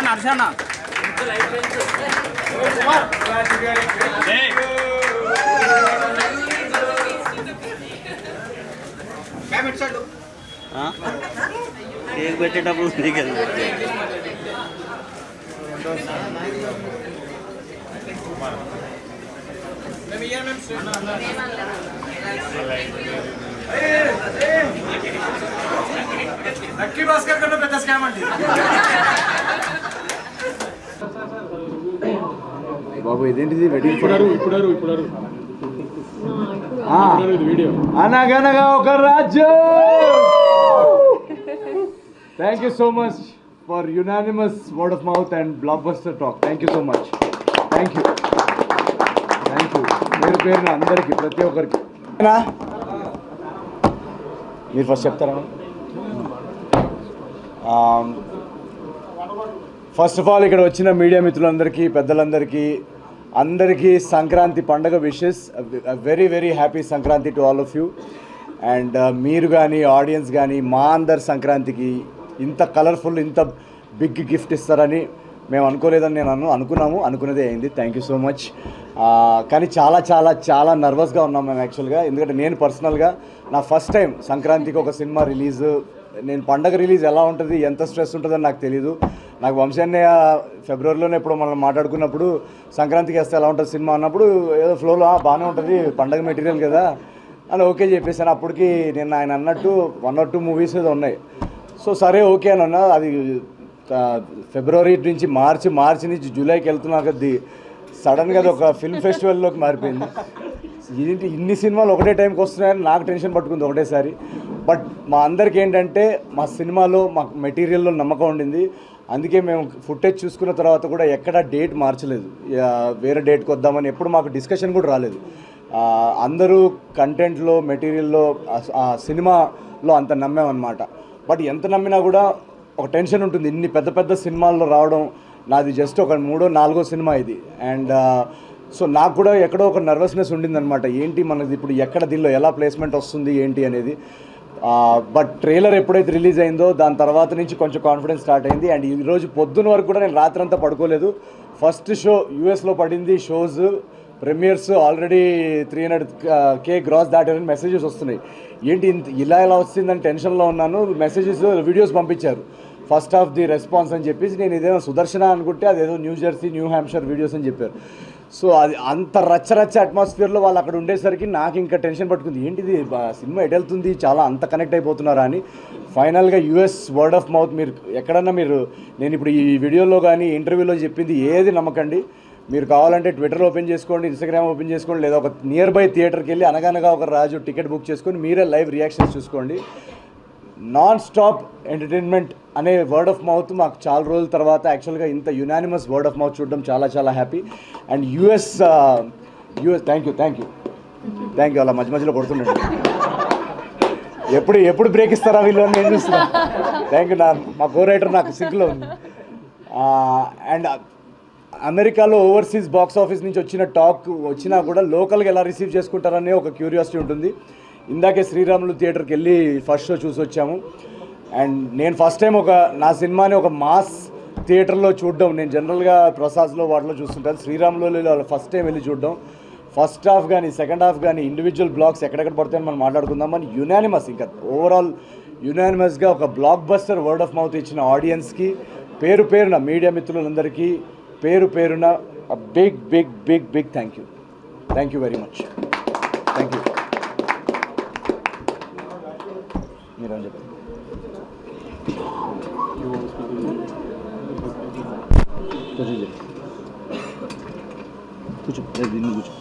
హర్షన్న cake పెట్టేటప్పుడు ఉంది కదా లక్కీ భాస్కర్ కన్నా పెద్ద స్కామ్ అండి బాబు ఇదేంటిది వెడ్డింగ్ ఇప్పుడు వీడియో అనగనగా ఒక రాజ్యం. Thank you so much for unanimous word of mouth and block buster talk. Thank you so much. Thank you పేరున అందరికీ ప్రతి ఒక్కరికి. మీరు ఫస్ట్ చెప్తారా? ఫస్ట్ ఆఫ్ ఆల్ ఇక్కడ వచ్చిన మీడియా మిత్రులందరికీ అందరికీ సంక్రాంతి పండుగ wishes. Very very happy Sankranti to all of you. And మీరు కానీ ఆడియన్స్ కానీ మా అందరి సంక్రాంతికి ఇంత కలర్ఫుల్ ఇంత బిగ్ గిఫ్ట్ ఇస్తారని మేము అనుకోలేదని నేను అనుకున్నదే అయింది. Thank you so much. కానీ చాలా చాలా చాలా నర్వస్గా ఉన్నాం మేము యాక్చువల్గా. ఎందుకంటే నేను పర్సనల్గా నా ఫస్ట్ టైం సంక్రాంతికి ఒక సినిమా రిలీజ్. నేను పండగ రిలీజ్ ఎలా ఉంటుంది, ఎంత స్ట్రెస్ ఉంటుందని నాకు తెలీదు. నాకు వంశన్నయ్య ఫిబ్రవరిలోనే ఎప్పుడు మనం మాట్లాడుకున్నప్పుడు సంక్రాంతికి వేస్తే ఎలా ఉంటుంది సినిమా అన్నప్పుడు ఏదో ఫ్లోలో బాగానే ఉంటుంది పండగ మెటీరియల్ కదా అని ఓకే చెప్పేసాను. అప్పటికి నేను ఆయన అన్నట్టు 1 or 2 మూవీస్ ఏదో ఉన్నాయి. సో సరే ఓకే అని అన్నా. అది ఫిబ్రవరి నుంచి మార్చి నుంచి జూలైకి వెళ్తున్నాక సడన్గా అది ఒక ఫిల్మ్ ఫెస్టివల్లోకి మారిపోయింది. ఏంటి ఇన్ని సినిమాలు ఒకటే టైంకి వస్తున్నాయని నాకు టెన్షన్ పట్టుకుంది ఒకటేసారి. బట్ మా అందరికీ ఏంటంటే మా సినిమాలో మా మెటీరియల్లో నమ్మకం ఉండింది. అందుకే మేము ఫుటేజ్ చూసుకున్న తర్వాత కూడా ఎక్కడ డేట్ మార్చలేదు, వేరే డేట్కి వద్దామని ఎప్పుడు మాకు డిస్కషన్ కూడా రాలేదు. అందరూ కంటెంట్లో మెటీరియల్లో ఆ సినిమాలో అంత నమ్మామన్నమాట. బట్ ఎంత నమ్మినా కూడా ఒక టెన్షన్ ఉంటుంది. ఇన్ని పెద్ద పెద్ద సినిమాల్లో రావడం నాది జస్ట్ ఒక 3వ 4వ సినిమా ఇది. అండ్ సో నాకు కూడా ఎక్కడో ఒక నర్వస్నెస్ ఉండిందనమాట. ఏంటి మనది ఇప్పుడు ఎక్కడ దీనిలో ఎలా ప్లేస్మెంట్ వస్తుంది ఏంటి అనేది. బట్ ట్రైలర్ ఎప్పుడైతే రిలీజ్ అయిందో దాని తర్వాత నుంచి కొంచెం కాన్ఫిడెన్స్ స్టార్ట్ అయింది. అండ్ ఈరోజు పొద్దున్న వరకు కూడా నేను రాత్రంతా పడుకోలేదు. ఫస్ట్ షో యూఎస్లో పడింది. Shows premieres already 300K gross దాటారని మెసేజెస్ వస్తున్నాయి. ఏంటి ఇలా వచ్చిందని టెన్షన్లో ఉన్నాను. మెసేజెస్ వీడియోస్ పంపించారు ఫస్ట్ హాఫ్ ది రెస్పాన్స్ అని చెప్పేసి. నేను ఇదేమో సుదర్శన అనుకుంటే అదేదో New Jersey New Hampshire videos అని చెప్పారు. సో అది అంత రచ్చ అట్మాస్ఫియర్లో వాళ్ళు అక్కడ ఉండేసరికి నాకు ఇంకా టెన్షన్ పట్టుకుంది. ఏంటిది సినిమా ఎటు వెళ్తుంది, చాలా అంత కనెక్ట్ అయిపోతున్నారా అని. ఫైనల్గా యూఎస్ వర్డ్ ఆఫ్ మౌత్. మీరు ఎక్కడన్నా నేను ఇప్పుడు ఈ వీడియోలో కానీ ఇంటర్వ్యూలో చెప్పింది ఏది నమ్మకండి. మీరు కావాలంటే ట్విట్టర్ ఓపెన్ చేసుకోండి, ఇన్స్టాగ్రామ్ ఓపెన్ చేసుకోండి, లేదా ఒక నియర్ బై థియేటర్కి వెళ్ళి అనగనగా ఒక రాజు టికెట్ బుక్ చేసుకొని మీరే లైవ్ రియాక్షన్స్ చూసుకోండి. నాన్ స్టాప్ ఎంటర్టైన్మెంట్ అనే వర్డ్ ఆఫ్ మౌత్ మాకు చాలా రోజుల తర్వాత యాక్చువల్గా ఇంత యునానిమస్ వర్డ్ ఆఫ్ మౌత్ చూడడం చాలా చాలా happy. And US thank you అలా మధ్యలో కొడుతుండండి. ఎప్పుడు బ్రేక్ ఇస్తారా వీళ్ళు అని నేను చూస్తున్నా. Thank you. మా కో రైటర్ నాకు సింక్లో ఉంది. అండ్ అమెరికాలో ఓవర్సీస్ బాక్స్ ఆఫీస్ నుంచి వచ్చిన టాక్ వచ్చినా కూడా లోకల్గా ఎలా రిసీవ్ చేసుకుంటారనే ఒక క్యూరియాసిటీ ఉంటుంది. ఇందాకే శ్రీరాములు థియేటర్కి వెళ్ళి ఫస్ట్ షో చూసి వచ్చాము. అండ్ నేను ఫస్ట్ టైం నా సినిమాని ఒక మాస్ థియేటర్లో చూడడం. నేను జనరల్గా ప్రసాద్లో వాటిలో చూస్తుంటాను. శ్రీరాములు ఫస్ట్ టైం వెళ్ళి చూడడం. ఫస్ట్ హాఫ్ కానీ సెకండ్ హాఫ్ కానీ ఇండివిజువల్ బ్లాక్స్ ఎక్కడెక్కడ పడతాయని మనం మాట్లాడుకుందామని యునానిమస్ ఇంకా ఓవరాల్ యునానిమస్గా ఒక blockbuster word of mouth ఇచ్చిన ఆడియన్స్కి పేరున మీడియా మిత్రులందరికీ పేరున big big big big thank you very much. Thank you. మీరు అని చెప్పండి. కూర్చో దీన్ని కూర్చో.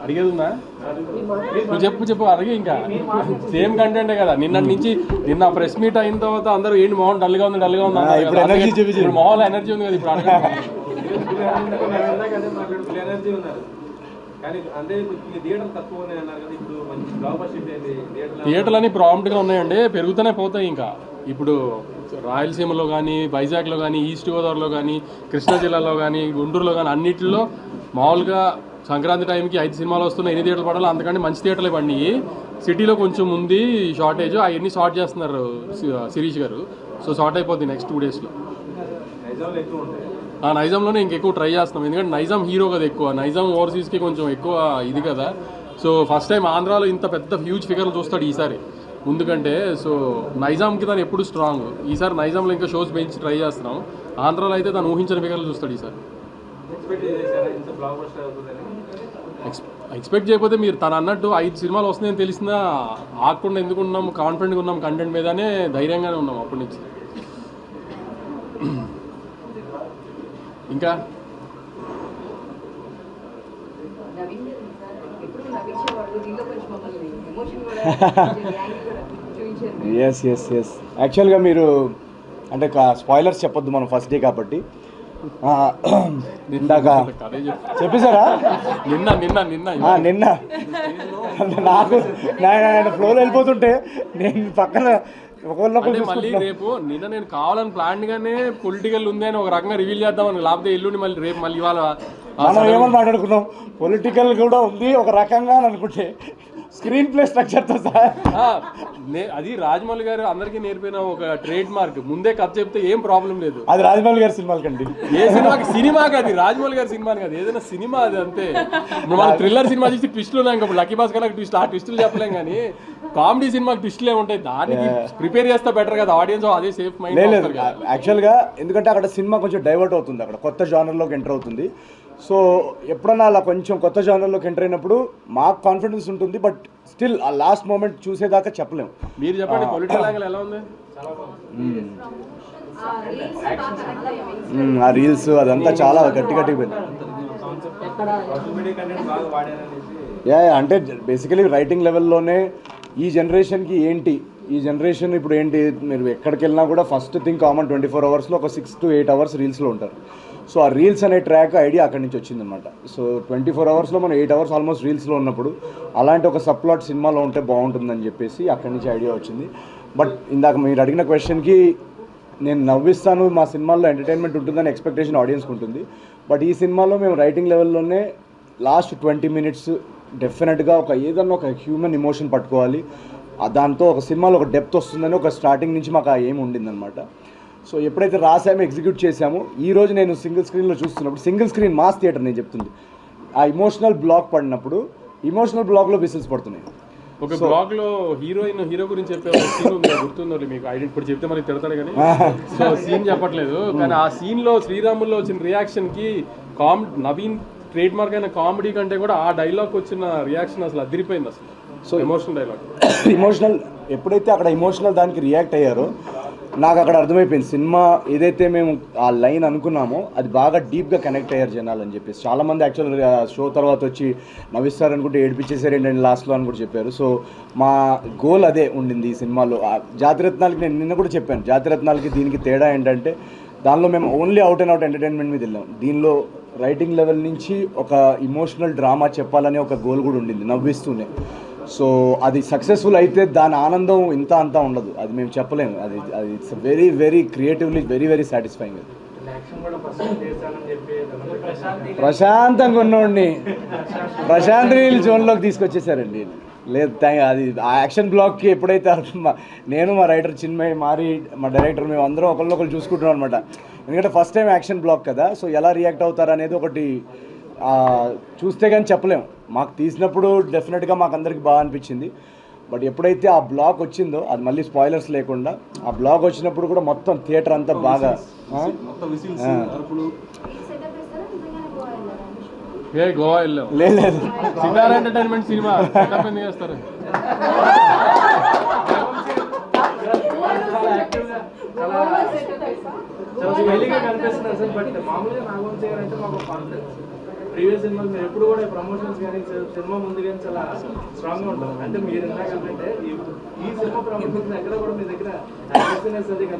అడిగేది ఉందా? చెప్పు అడిగి. ఇంకా సేమ్ కంటెంటే కదా. నిన్న ప్రెస్ మీట్ అయిన తర్వాత అందరూ ఏంటి మొహం డల్గా ఉంది మొహం ఎనర్జీ ఉంది కదా ఇప్పుడు థియేటర్లు అని ప్రాంప్ట్గా ఉన్నాయండి, పెరుగుతూనే పోతాయి. ఇంకా ఇప్పుడు రాయలసీమలో కానీ, వైజాగ్లో కానీ, ఈస్ట్ గోదావరిలో కానీ, కృష్ణా జిల్లాలో కానీ, గుంటూరులో కానీ అన్నిటిలో మామూలుగా సంక్రాంతి టైంకి 5 సినిమాలు వస్తున్నాయి, ఎన్ని థియేటర్లు పడాలి, అంతకంటే మంచి థియేటర్లు పడినాయి. సిటీలో కొంచెం ఉంది షార్టేజ్, అవన్నీ షార్ట్ చేస్తున్నారు శిరీష్ గారు. సో షార్ట్ అయిపోద్ది నెక్స్ట్ 2 డేస్లో. నైజాంలోనే ఇంకెక్కువ ట్రై చేస్తున్నాం, ఎందుకంటే నైజాం హీరో కదా ఎక్కువ, నైజాం ఓవర్సీస్కి కొంచెం ఎక్కువ ఇది కదా. సో ఫస్ట్ టైం ఆంధ్రాలో ఇంత పెద్ద హ్యూజ్ ఫిగర్లు చూస్తాడు ఈసారి ముందుకంటే. సో నైజాంకి తను ఎప్పుడు స్ట్రాంగ్, ఈసారి నైజాంలో ఇంకా షోస్ పెంచి ట్రై చేస్తున్నాం. ఆంధ్రాలో అయితే తను ఊహించిన ఫిగర్లు చూస్తాడు ఈసారి. ఎక్స్పెక్ట్ చేయకపోతే మీరు తను అన్నట్టు 5 సినిమాలు వస్తున్నాయని తెలిసినా ఆగకుండా ఎందుకు ఉన్నాం, కాన్ఫిడెంట్గా ఉన్నాం కంటెంట్ మీదనే, ధైర్యంగానే ఉన్నాం అప్పటి నుంచి. ఇంకా ఎస్ ఎస్ ఎస్ యాక్చువల్గా మీరు అంటే స్పాయిలర్స్ చెప్పొద్దు మనం ఫస్ట్ డే కాబట్టి. ఇందాక చెప్పేశారా? నిన్న నాకు ఆయన ఫ్లోలో వెళ్ళిపోతుంటే నేను పక్కన మళ్ళీ రేపు నిన్న నేను కావాలని ప్లాన్ గానే పొలిటికల్ ఉంది అని ఒక రకంగా రివీల్ చేద్దామని, లేకపోతే ఎల్లుండి మళ్ళీ రేపు మళ్ళీ ఇవాళ మనం ఏమని మాట్లాడుకున్నాం, పొలిటికల్ కూడా ఉంది ఒక రకంగా అని అనుకుంటే స్క్రీన్ ప్లే స్ట్రక్చర్తో సార్ అది రాజమౌళి గారు అందరికీ నేర్పిన ఒక ట్రేడ్ మార్క్. ముందే కథ చెప్తే ఏం ప్రాబ్లం లేదు. అది రాజమౌళి గారి సినిమాలకండి, ఏ సినిమాకి అది రాజమౌళి గారి సినిమా కాదు, ఏదైనా సినిమా అది అంతే. మన థ్రిల్లర్ సినిమా చూసి ట్విస్టులు ఉన్నాయి, ఇంకా లక్కీ భాస్కర్ ట్విస్ట్, ఆ ట్విస్టులు చెప్పలేం. కానీ కామెడీ సినిమాకి ట్విస్టులే ఉంటాయి, దానికి ప్రిపేర్ చేస్తే బెటర్ కదా ఆడియన్స్, అదే సేఫ్ మైండ్. లేదు యాక్చువల్గా ఎందుకంటే అక్కడ సినిమా కొంచెం డైవర్ట్ అవుతుంది, అక్కడ కొత్త జానర్లోకి ఎంటర్ అవుతుంది. సో ఎప్పుడన్నా అలా కొంచెం కొత్త జానర్లోకి ఎంటర్ అయినప్పుడు మాకు కాన్ఫిడెన్స్ ఉంటుంది, బట్ స్టిల్ ఆ లాస్ట్ మూమెంట్ చూసేదాకా చెప్పలేము. మీరు చెప్పండి పొలిటికల్ యాంగిల్ ఎలా ఉంది? ఆ రీల్స్ అదంతా చాలా గట్టిగా పోయింది. అంటే బేసికలీ రైటింగ్ లెవెల్లోనే ఈ జనరేషన్కి ఏంటి, ఈ జనరేషన్ ఇప్పుడు ఏంటి, మీరు ఎక్కడికి వెళ్ళినా కూడా ఫస్ట్ థింగ్ కామన్ 24 అవర్స్లో ఒక 6 to 8 అవర్స్ రీల్స్లో ఉంటారు. సో ఆ రీల్స్ అనే ట్రాక్ ఐడియా అక్కడి నుంచి వచ్చిందనమాట. సో 24 అవర్స్లో మనం 8 అవర్స్ ఆల్మోస్ట్ రీల్స్లో ఉన్నప్పుడు అలాంటి ఒక సబ్ప్లాట్ సినిమాలో ఉంటే బాగుంటుందని చెప్పేసి అక్కడి నుంచి ఐడియా వచ్చింది. బట్ ఇందాక మీరు అడిగిన క్వశ్చన్కి నేను నవ్విస్తాను, మా సినిమాల్లో ఎంటర్టైన్మెంట్ ఉంటుందని ఎక్స్పెక్టేషన్ ఆడియన్స్కి ఉంటుంది. బట్ ఈ సినిమాలో మేము రైటింగ్ లెవెల్లోనే లాస్ట్ 20 minutes డెఫినెట్గా ఏదన్నా ఒక హ్యూమన్ ఎమోషన్ పట్టుకోవాలి, దాంతో ఒక సినిమాలో ఒక డెప్త్ వస్తుందని ఒక స్టార్టింగ్ నుంచి మాకు ఆ ఏం ఉండిందనమాట. సో ఎప్పుడైతే రాసామో ఎగ్జిక్యూట్ చేసామో, ఈరోజు నేను సింగిల్ స్క్రీన్లో చూస్తున్నప్పుడు, సింగిల్ స్క్రీన్ మాస్ థియేటర్ నేను చెప్తుంది, ఆ ఇమోషనల్ బ్లాక్ పడినప్పుడు ఇమోషనల్ బ్లాక్లో విసిల్స్ పడుతున్నాయి. ఒక బ్లాగ్ లో హీరో గురించి చెప్పే ఒక సీన్ ఉంది, గుర్తుందో మీకు? ఇప్పుడు చెప్తే మరి తిడతాడు కానీ, సో సీన్ చెప్పట్లేదు. కానీ ఆ సీన్ లో శ్రీరాముల్లో వచ్చిన రియాక్షన్ కి నవీన్ ట్రేడ్ మార్క్ అయిన కామెడీ కంటే కూడా ఆ డైలాగ్ వచ్చిన రియాక్షన్ అసలు అదిరిపోయింది అసలు. సో ఎమోషనల్ డైలాగ్, ఎమోషనల్ ఎప్పుడైతే అక్కడ ఎమోషనల్ దానికి రియాక్ట్ అయ్యారో నాకు అక్కడ అర్థమైపోయింది, సినిమా ఏదైతే మేము ఆ లైన్ అనుకున్నామో అది బాగా డీప్గా కనెక్ట్ అయ్యారు జనాలు అని చెప్పేసి. చాలామంది యాక్చువల్గా షో తర్వాత వచ్చి నవ్విస్తారనుకుంటే ఏడిపించేసారు ఏంటంటే లాస్ట్లో అని కూడా చెప్పారు. సో మా గోల్ అదే ఉండింది ఈ సినిమాలో. జాతిరత్నాలకి నేను నిన్న కూడా చెప్పాను, జాతిరత్నాలకి దీనికి తేడా ఏంటంటే దానిలో మేము only out and out entertainment మీద వెళ్ళాం. దీనిలో రైటింగ్ లెవెల్ నుంచి ఒక ఇమోషనల్ డ్రామా చెప్పాలనే ఒక గోల్ కూడా ఉండింది, నవ్విస్తూనే. సో అది సక్సెస్ఫుల్ అయితే దాని ఆనందం ఇంత అంతా ఉండదు, అది మేము చెప్పలేము. అది it's very very creatively very very satisfying. ప్రశాంతంగా ఉన్నోడిని ప్రశాంత్ నీల్ జోన్లోకి తీసుకొచ్చేసారండి. లేదు అది ఆ యాక్షన్ బ్లాక్కి ఎప్పుడైతే నేను మా రైటర్ చిన్మయ్ మారి మా డైరెక్టర్ మేము అందరం ఒకరినొకరు చూసుకుంటున్నాం అనమాట. ఎందుకంటే ఫస్ట్ టైం యాక్షన్ బ్లాక్ కదా, సో ఎలా రియాక్ట్ అవుతారు అనేది ఒకటి చూస్తే కానీ చెప్పలేము. మాకు తీసినప్పుడు డెఫినెట్గా మాకు అందరికి బాగా అనిపించింది. బట్ ఎప్పుడైతే ఆ బ్లాక్ వచ్చిందో, అది మళ్ళీ స్పాయిలర్స్ లేకుండా, ఆ బ్లాక్ వచ్చినప్పుడు కూడా మొత్తం థియేటర్ అంతా బాగా గోవా వెళ్ళాం. లేదు సితారా ఎంటర్టైన్మెంట్ సినిమా చేస్తారు. ప్రీవియస్ సినిమాలు మీరు ఎప్పుడు కూడా ప్రమోషన్స్ కానీ సినిమా ముందు కానీ చాలా స్ట్రాంగ్గా ఉంటారు. అంటే మీరు ఎందుకంటే ఈ సినిమా ప్రమోషన్స్ ఎక్కడ కూడా మీ దగ్గర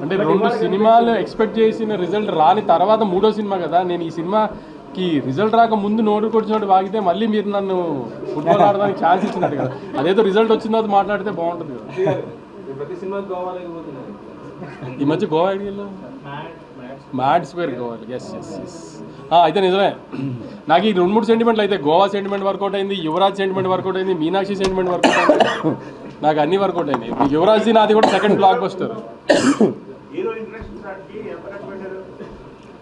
అంటే 2 సినిమాలు ఎక్స్పెక్ట్ చేసిన రిజల్ట్ రాని తర్వాత 3వ సినిమా కదా. నేను ఈ సినిమాకి రిజల్ట్ రాక ముందు నోటు కొట్టినట్టు వాగితే మళ్ళీ మీరు నన్ను ఫుట్బాల్ ఆడడానికి ఛాన్స్ ఇచ్చినట్టు కదా. అదేదో రిజల్ట్ వచ్చిన తర్వాత మాట్లాడితే బాగుంటుంది కదా. ప్రతి సినిమాకి గోవా లేకపోతున్నారు. ఈ మధ్య గోవా ఐడియాలో మ్యాడ్ స్క్వేర్ పోవాలి. ఎస్ ఎస్ ఎస్ అయితే నిజమే. నాకు ఈ 2-3 సెంటిమెంట్లు అయితే గోవా సెంటిమెంట్ వర్కౌట్ అయింది, యువరాజ్ సెంటిమెంట్ వర్కౌట్ అయింది, మీనాక్షి సెంటిమెంట్ వర్కౌట్ అయింది. నాకు అన్ని వర్కౌట్ అయింది. యువరాజ్ది నాది కూడా సెకండ్ బ్లాక్ బస్టర్.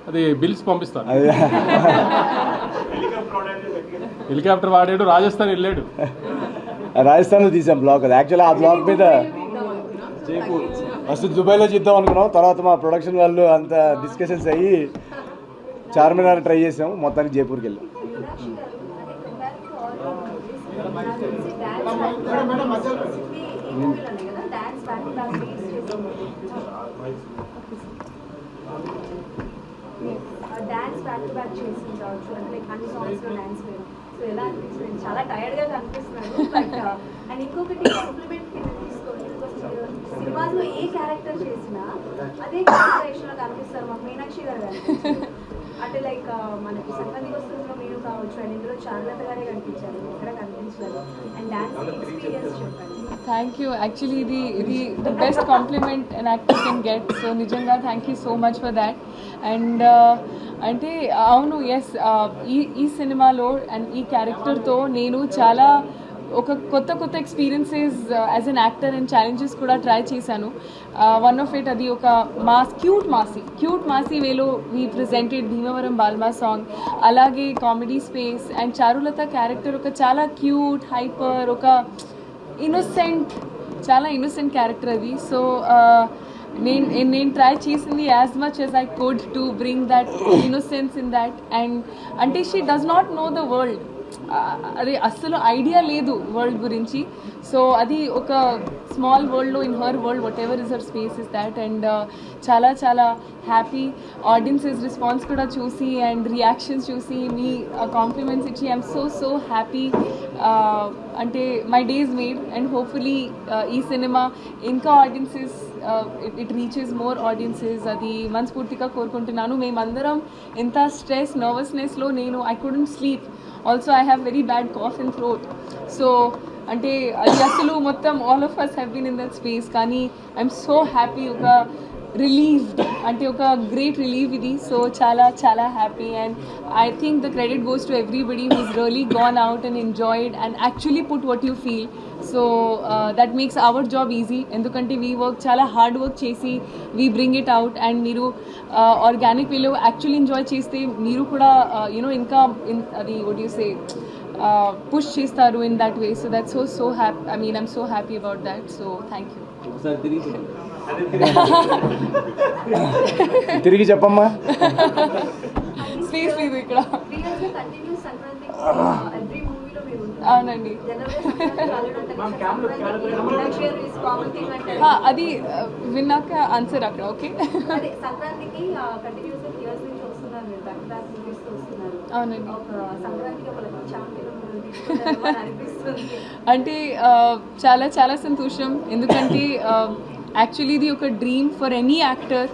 అది బిల్స్ పంపిస్తాను. హెలికాప్టర్ వాడాడు, రాజస్థాన్ వెళ్ళాడు. రాజస్థాన్లో తీసాం బ్లాగ్. అది యాక్చువల్లీ ఆ బ్లాగ్ మీద ఫస్ట్ దుబాయ్లో చూద్దాం అనుకున్నాం. తర్వాత మా ప్రొడక్షన్ వాళ్ళు అంత డిస్కషన్స్ అయ్యి చార్మినార్ ట్రై చేసాం, మొత్తానికి జైపూర్కి వెళ్ళాం. డాన్స్ బ్యాక్ టు బ్యాక్ చేసి కావచ్చు అంటే లైక్ అన్ని సాంగ్స్లో డాన్స్ వేయడం. సో ఎలా అనిపిస్తుంది? చాలా టైర్డ్గా కనిపిస్తున్నాను. బట్ అండ్ ఇంకొకటి కాంప్లిమెంట్ కింద తీసుకోండి, సినిమాలో ఏ క్యారెక్టర్ చేసినా అదే క్యారెక్టరేషన్లో కనిపిస్తారు. మాకు మీనాక్షి గారు కనిపించారు. అంటే లైక్ మనకి సంక్రాంతికి వస్తుందో మీరు కావచ్చు, అండ్ ఇందులో చారులత గారే కనిపించారు, ఎక్కడ కనిపించారు. అండ్ డాన్స్ ఎక్స్పీరియన్స్ చెప్పండి. Thank you. యాక్చువల్లీ ఇది the best compliment an actor can get. So నిజంగా thank you so much for that. And అంటే అవును, ఎస్, ఈ సినిమాలో అండ్ ఈ క్యారెక్టర్తో నేను చాలా ఒక కొత్త experiences as an actor and challenges కూడా ట్రై చేశాను. వన్ ఆఫ్ ఇట్ అది ఒక క్యూట్ మాసీ వేలో we presented Bhimavaram Balma song. అలాగే comedy space and Charulatha character ఒక చాలా క్యూట్, హైపర్, ఒక చాలా ఇన్నోసెంట్ క్యారెక్టర్ అది. సో నేను ట్రై చేసింది as much as I could to bring that innocence in that. And అంటే she does not know the world, అది అస్సలు ఐడియా లేదు వరల్డ్ గురించి. సో అది ఒక స్మాల్ వరల్డ్లో in her world whatever is her space is that. And చాలా happy. Audiences response కూడా చూసి అండ్ రియాక్షన్స్ చూసి మీ కాంప్లిమెంట్స్ ఇచ్చి ఐఎమ్ సో హ్యాపీ. అంటే my day's made. And hopefully ఈ సినిమా ఇంకా audiences it reaches more audiences, అది మనస్ఫూర్తిగా కోరుకుంటున్నాను. మేమందరం ఎంత స్ట్రెస్, నర్వస్నెస్లో I couldn't sleep. Also I have very bad cough and throat. So అంటే అది అసలు మొత్తం all of us have been in that space. కానీ ఐఎమ్ సో హ్యాపీ, ఒక రిలీవ్డ్, అంటే ఒక గ్రేట్ రిలీవ్ ఇది. సో చాలా happy. And I think the credit goes to everybody who is really gone out and enjoyed and actually put what you feel. So that makes our job easy. ఎందుకంటే we work చాలా hard work చేసి we bring it out. And మీరు organic వేలో actually enjoy చేస్తే మీరు కూడా ఇంకా అది వాట్ యూ సే push చేస్తారు in that way. So that's so happy. I mean, I'm so happy about that. So thank you. తిరిగి చెప్పమ్మా. స్పేస్ లేదు ఇక్కడ. అవునండి. అది విన్నాక ఆన్సర్ అక్కడ. ఓకే. అవునండి. అంటే చాలా సంతోషం. ఎందుకంటే యాక్చువల్లీ ఇది ఒక డ్రీమ్ ఫర్ ఎనీ యాక్టర్.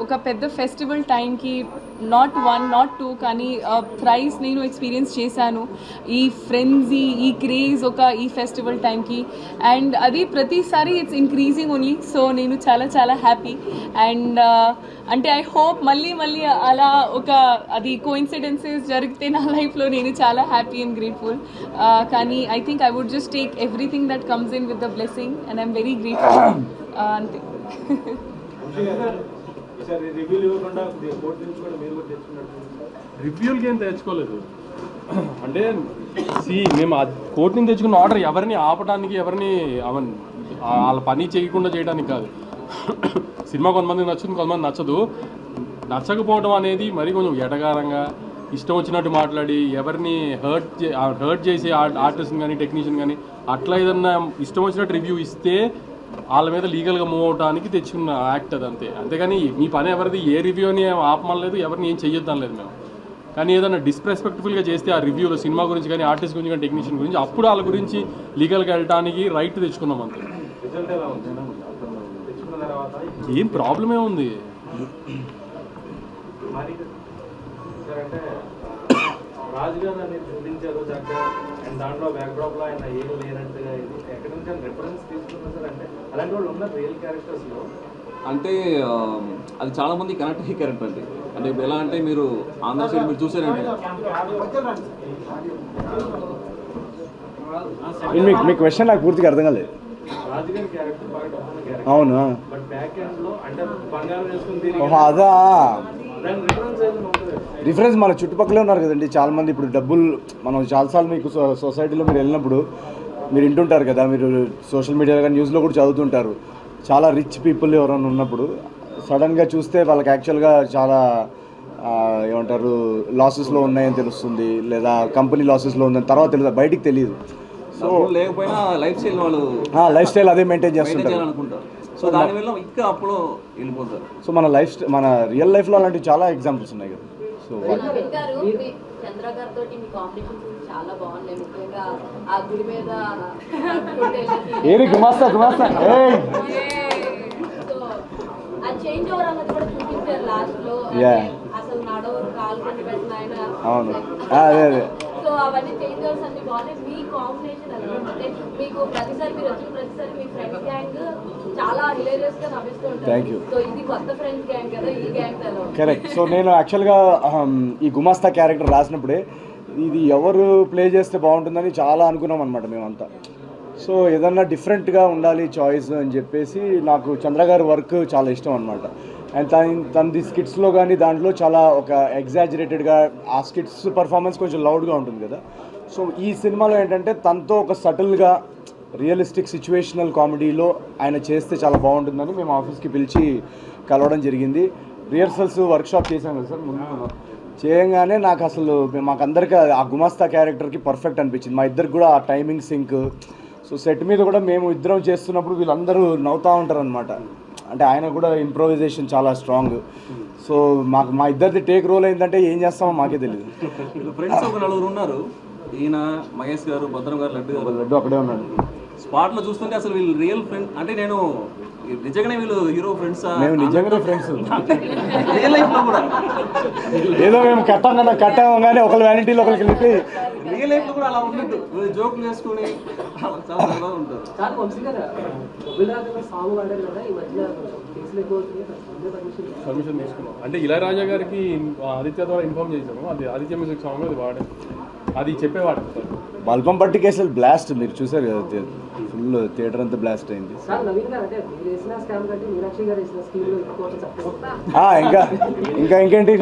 ఒక పెద్ద ఫెస్టివల్ టైంకి నాట్ 1 not 2 కానీ థ్రైస్ నేను ఎక్స్పీరియన్స్ చేశాను ఈ ఫ్రెండ్జీ, ఈ క్రేజ్ ఈ ఫెస్టివల్ టైంకి. అండ్ అది ప్రతిసారి ఇట్స్ ఇంక్రీజింగ్ ఓన్లీ. సో నేను చాలా హ్యాపీ. అండ్ అంటే ఐ హోప్ మళ్ళీ అలా అది కోఇన్సిడెన్సెస్ జరిగితే నా లైఫ్లో నేను చాలా హ్యాపీ అండ్ గ్రేట్ఫుల్. కానీ I think I would just take everything that comes in with the blessing and I'm very grateful. అంతే. రివ్యూలకి ఏం తెచ్చుకోలేదు. అంటే మేము ఆ కోర్టు నుంచి తెచ్చుకున్న ఆర్డర్ ఎవరిని ఆపడానికి, ఎవరిని వాళ్ళ పని చేయకుండా చేయడానికి కాదు. సినిమా కొంతమందికి నచ్చుతుంది, కొంతమంది నచ్చదు. నచ్చకపోవడం అనేది మరి కొంచెం ఎటగారంగా ఇష్టం వచ్చినట్టు మాట్లాడి ఎవరిని హర్ట్ చేసి ఆర్టిస్ట్ని కానీ టెక్నీషియన్ కానీ అట్లా ఏదన్నా ఇష్టం వచ్చినట్టు రివ్యూ ఇస్తే వాళ్ళ మీద లీగల్గా మూవ్ అవడానికి తెచ్చుకున్న యాక్ట్ అది. అంతేగాని మీ పని ఎవరిది ఏ రివ్యూని ఆపమనలేదు, ఎవరిని ఏం చెయ్యొద్దాం లేదు మేము. కానీ ఏదైనా డిస్రెస్పెక్ట్ఫుల్గా చేస్తే ఆ రివ్యూలో సినిమా గురించి కానీ ఆర్టిస్ట్ గురించి కానీ టెక్నీషియన్ గురించి అప్పుడు వాళ్ళ గురించి లీగల్గా వెళ్ళడానికి రైట్ తెచ్చుకున్నాం అంతే. ఏం ప్రాబ్లమే ఉంది. రాజుగారు అనేది చూపించారు చక్కగా. అండ్ దాంట్లో బ్యాక్డ్రాప్లో ఆయన ఏం లేనట్టుగా ఇది ఎక్కడి నుంచి రిఫరెన్స్ తీసుకున్నారు సార్. అంటే అలాంటి వాళ్ళు ఉన్నారు రియల్ క్యారెక్టర్స్లో. అంటే అది చాలా మంది కనెక్ట్ అయ్యే క్యారెక్టర్ అండి. అంటే ఇప్పుడు ఎలా అంటే మీరు ఆంధ్ర సైడ్ మీరు చూసారండి, మీ క్వశ్చన్ నాకు పూర్తిగా అర్థం కాలేదు. రాజుగారి క్యారెక్టర్ బాగా డబ్బున్న క్యారెక్టర్, అవును. బట్ బ్యాక్ ఎండ్ లో అంటే బంగారం వేసుకుని తిరిగి ఓహో అదా దాని రిఫరెన్స్ ఏదైనా ఉంటుంది. డిఫరెన్స్ మన చుట్టుపక్కలే ఉన్నారు కదండి చాలామంది. ఇప్పుడు డబ్బులు మనం చాలాసార్లు మీకు సొసైటీలో మీరు వెళ్ళినప్పుడు మీరు వింటుంటారు కదా, మీరు సోషల్ మీడియాలో కానీ న్యూస్లో కూడా చదువుతుంటారు. చాలా రిచ్ పీపుల్ ఎవరైనా ఉన్నప్పుడు సడన్గా చూస్తే వాళ్ళకి యాక్చువల్గా చాలా ఏమంటారు లాసెస్లో ఉన్నాయని తెలుస్తుంది, లేదా కంపెనీ లాసెస్లో ఉందని తర్వాత తెలియదు, బయటికి తెలియదు. సో లేకపోయినా లైఫ్ స్టైల్ వాళ్ళు లైఫ్ స్టైల్ అదే మెయింటైన్ చేస్తుంటారు. చేయాలనుకుంటారు. సో దానివల్ల ఇంకా అప్పుడు వెళ్ళిపోతారు. సో మన రియల్ లైఫ్లో అలాంటివి చాలా ఎగ్జాంపుల్స్ ఉన్నాయి కదా. సో నవీన్ గారు మీ చంద్ర గారితో మీ కాంబినేషన్ చాలా బాగున్నాయి. ముఖ్యంగా ఆ గుడి మీద ఏరి గుమాస్తా ఏయ్ సో ఆ చేంజ్ ఓవర్ అన్నది కూడా చూపించారు లాస్ట్ లో. Yeah. అసలు నడవరు, కాలు కొని పెట్టిన ఆయన. అవును. అదే సో అవన్నీ చేంజ్ ఓవర్స్ అన్ని బాగున్నాయి. మీ కాంబినేషన్ ఎలా అంటే మీకు ప్రతిసారి మీరు వచ్చిన ప్రతిసారి మీ ఫ్రెండ్స్ గ్యాంగ్ చాలా హిలేరియస్ గా నవ్విస్తూ Thank you. ఉంటారు. సో ఇది కొత్త ఫ్రెండ్స్ గ్యాంగ్ కదా, ఈ గ్యాంగ్ ఎలా ఉంటుంది? కరెక్ట్. సో నేను యాక్చువల్గా ఈ గుమాస్తా క్యారెక్టర్ రాసినప్పుడే ఇది ఎవరు ప్లే చేస్తే బాగుంటుందని చాలా అనుకున్నాం అనమాట మేమంతా. సో ఏదన్నా డిఫరెంట్గా ఉండాలి చాయిస్ అని చెప్పేసి నాకు చంద్ర గారి వర్క్ చాలా ఇష్టం అనమాట. అండ్ తనది స్కిట్స్లో కానీ దాంట్లో చాలా ఒక ఎగ్జాజరేటెడ్గా ఆ స్కిట్స్ పర్ఫార్మెన్స్ కొంచెం లౌడ్గా ఉంటుంది కదా. సో ఈ సినిమాలో ఏంటంటే తనతో ఒక సటిల్గా రియలిస్టిక్ సిచ్యువేషనల్ కామెడీలో ఆయన చేస్తే చాలా బాగుంటుందని మేము ఆఫీస్కి పిలిచి కలవడం జరిగింది. రిహర్సల్స్ వర్క్షాప్ చేశాం కదా సార్ ముందు. చేయంగానే నాకు అసలు మాకందరికీ ఆ గుమాస్తా క్యారెక్టర్కి పర్ఫెక్ట్ అనిపించింది. మా ఇద్దరికి కూడా ఆ టైమింగ్ సింక్. సో సెట్ మీద కూడా మేము ఇద్దరం చేస్తున్నప్పుడు వీళ్ళందరూ నవ్వుతూ ఉంటారు అనమాట. అంటే ఆయన కూడా ఇంప్రొవైజేషన్ చాలా స్ట్రాంగ్. సో మా ఇద్దరిది టేక్ రోల్ ఏంటంటే ఏం చేస్తామో మాకే తెలియదు. ఫ్రెండ్స్ ఒక నలుగురు ఉన్నారు, ఈయన మహేష్ గారు, భద్రం గారు, లడ్డు గారు. లడ్డు అక్కడే ఉన్నాడు. స్పాట్లో చూస్తుంటే అసలు వీళ్ళు రియల్ ఫ్రెండ్ అంటే నేను నిజంగానే వీళ్ళు హీరో ఫ్రెండ్స్. మేము నిజంగానే ఫ్రెండ్స్. రియల్ లైఫ్లో కూడా ఏదో మేము కట్టాము కానీ ఒకరి వ్యానిటీలో ఒకరికి వెళ్ళి రియల్ లైఫ్లో కూడా అలా ఉన్నట్టు జోకులు వేసుకుని చాలా సరదాగా ఉంటారు. చాలా వంశీ గారు అభిలాష సాంగ్ వాడారు కదా ఈ మధ్య కేసులు ఎక్కువ పర్మిషన్ తీసుకున్నాం. అంటే ఇళయరాజా గారికి ఆదిత్య ద్వారా ఇన్ఫార్మ్ చేసాము. అది ఆదిత్య మ్యూజిక్ సాంగ్ అది వాడాము, అది చెప్పేవాడు సార్. బల్పం పట్టి కేసులు బ్లాస్ట్ మీరు చూసారు కదా, ఫుల్ థియేటర్ అంతా బ్లాస్ట్ అయింది. సార్ నవీన్ గారు అంటే మీరు వేసిన స్కామ్ కంటే మీనాక్షి గారు వేసిన స్కీమ్లో ఎక్కువ చెప్పండి. ఇంకేంటి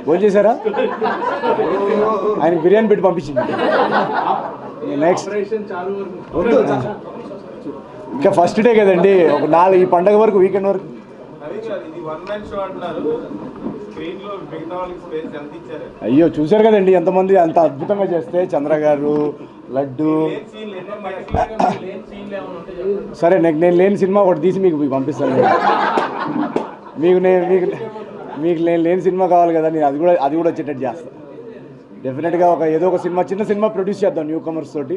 భోజనం చేశారా? ఆయన బిర్యానీ పెట్టి పంపించింది. నెక్స్ట్ ఇంకా ఫస్ట్ డే కదండి, ఒక 4 ఈ పండగ వరకు వీకెండ్ వరకు. అయ్యో చూశారు కదండి ఎంతమంది అంత అద్భుతంగా చేస్తే, చంద్ర గారు, లడ్డు. సరే నేను లేని సినిమా ఒకటి తీసి మీకు పంపిస్తాను. మీకు నేను లేని సినిమా కావాలి కదా, నేను అది కూడా వచ్చేటట్టు చేస్తాను. డెఫినెట్గా ఏదో ఒక సినిమా, చిన్న సినిమా ప్రొడ్యూస్ చేద్దాం న్యూ కమర్స్ తోటి.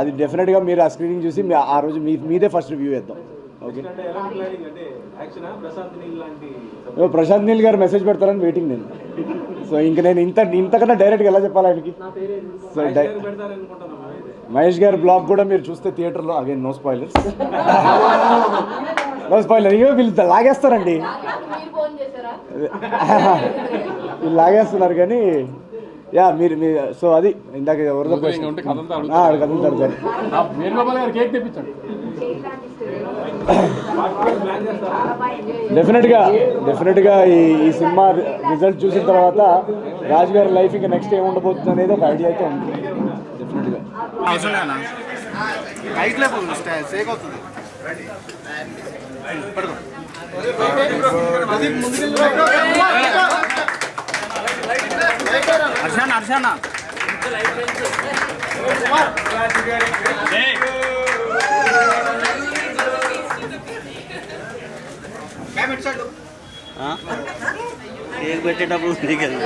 అది డెఫినెట్గా మీరు ఆ స్క్రీనింగ్ చూసి ఆ రోజు మీదే ఫస్ట్ రివ్యూ చేద్దాం. ఓకే. ప్రశాంత్ నీల్ గారు మెసేజ్ పెడతారని వెయిటింగ్ నేను. సో ఇంక నేను ఇంతకన్నా డైరెక్ట్గా ఎలా చెప్పాలి ఆయనకి. సో మహేష్ గారి బ్లాగ్ కూడా మీరు చూస్తే థియేటర్లో, అగైన్ నో స్పాయిలర్స్, ఇగో వీళ్ళు లాగేస్తారండి, వీళ్ళు లాగేస్తున్నారు కానీ మీరు సో అది ఇందాక ఎవరిదో కదులుతారు సార్. వేణుగోపాల్ గారు కేక్ తెప్పించండి. డెఫినెట్గా ఈ సినిమా రిజల్ట్ చూసిన తర్వాత రాజు గారి లైఫ్ ఇంకా నెక్స్ట్ ఏమి ఉండబోతుంది అనేది ఒక ఐడియా అయితే ఉంది. డెఫినెట్గా హర్షానా కేక్ పెట్టేటప్పుడు నీకెళ్ళి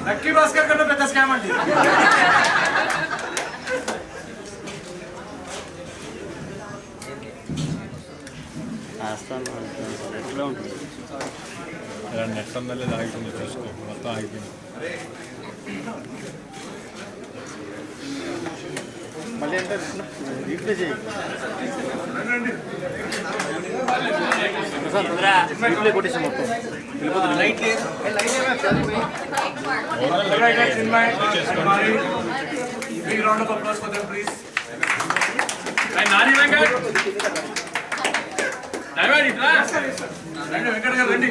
లక్కీ భాస్కర్ కన్నా పెద్ద స్కామ్ అండి. ఆస్థానం ఎట్లా ఉంటుంది నెట్ అందలేదు ఆగిపోయింది చూసుకో మొత్తం ఆగిపోయింది మళ్ళీ ఎంత రీప్లే చేయి రీప్లే కొట్టేసి మొత్తం Big round of applause for them, please. Nani Venkat దయవాడి ఇట్లా రండి వెంకట్ గారు రండి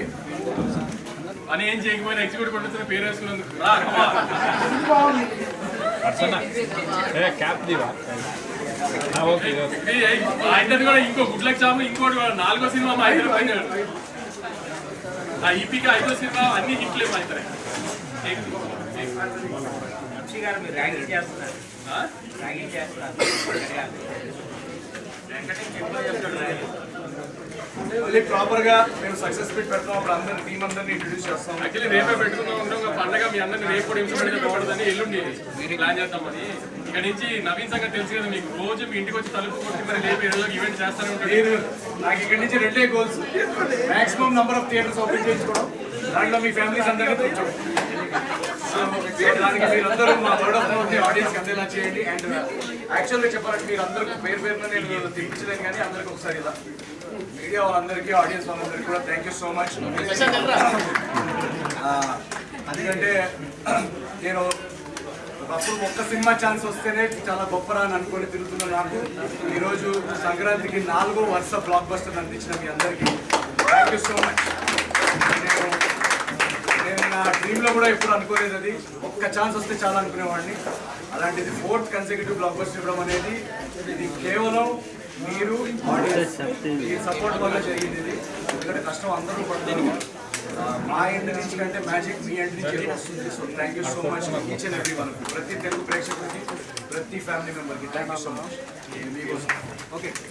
అని ఏం చేయకపోయినా ఎగ్జిక్యూటివ్ కొట్టుతున్న పేరు వేసుకున్నందుకు రా క్యాప్ దివా ఓకే ఆయనది కూడా ఇంకో గుడ్ లక్ చాము ఇంకోటి కూడా 4వ సినిమా మా ఇద్దరు పైన ఆ ఈపీకి 5వ సినిమా అన్ని హిట్లే మా ఇద్దరే మళ్ళీ ప్రాపర్ గా మేము సక్సెస్ మీట్ పెడతాం అప్పుడు అందరి టీం అందరిని ఇంట్రొడ్యూస్ చేస్తాం. యాక్చువల్లీ రేపే పెట్టుకుందాం ఉంటాం పండగ మీ అందరిని రేపు కూడా హింస పెడదని ఎల్లుండి ప్లాన్ చేద్దామని ఇక్కడ నుంచి నవీన్ సంగతి తెలుసు కదా మీకు రోజు మీ ఇంటికి వచ్చి తలుపు కొట్టి మరి రేపు ఏదో ఈవెంట్ చేస్తానే ఉంటాడు. నాకు ఇక్కడ నుంచి 2 goals, maximum number of theatres open చేయించుకోవడం, దాంట్లో మీ ఫ్యామిలీస్ అందరికీ తెచ్చడం. దానికి మీరందరూ మా వర్డ్ ఆఫ్ మౌత్ ఆడియన్స్ అందేలా చేయండి. అండ్ యాక్చువల్గా చెప్పాలంటే మీరు అందరికీ పేరు పేరున నేను తెప్పించలేను కానీ అందరికీ ఒకసారి ఇలా మీడియా వాళ్ళందరికీ ఆడియన్స్ వాళ్ళందరికీ కూడా థ్యాంక్ యూ సో మచ్. ఎందుకంటే నేను అప్పుడు ఒక్క సినిమా ఛాన్స్ వస్తేనే చాలా గొప్పరా అని అనుకొని తిరుగుతున్న నాకు ఈరోజు సంక్రాంతికి 4వ వరుస బ్లాక్ బస్టర్ అందించిన మీ అందరికీ థ్యాంక్ యూ సో మచ్. నేను నా డ్రీమ్లో కూడా ఎప్పుడు అనుకోలేదు, అది ఒక్క ఛాన్స్ వస్తే చాలా అనుకునేవాడిని. అలాంటిది 4th కన్సెక్యూటివ్ బ్లాక్ బస్టర్ ఇవ్వడం అనేది ఇది కేవలం మీరు ఆడియన్స్ ఈ సపోర్ట్ వల్ల జరిగింది. ఇది ఎందుకంటే కష్టం అందరూ పడుతున్నారు, మా ఎండ్ నుంచి కంటే మ్యాజిక్ మీ ఎండ్ నుంచి వస్తుంది. So thank you so much each and every one, ప్రతి తెలుగు ప్రేక్షకుడికి, ప్రతి ఫ్యామిలీ మెంబర్కి థ్యాంక్ యూ సో మచ్. మీకోసం ఓకే.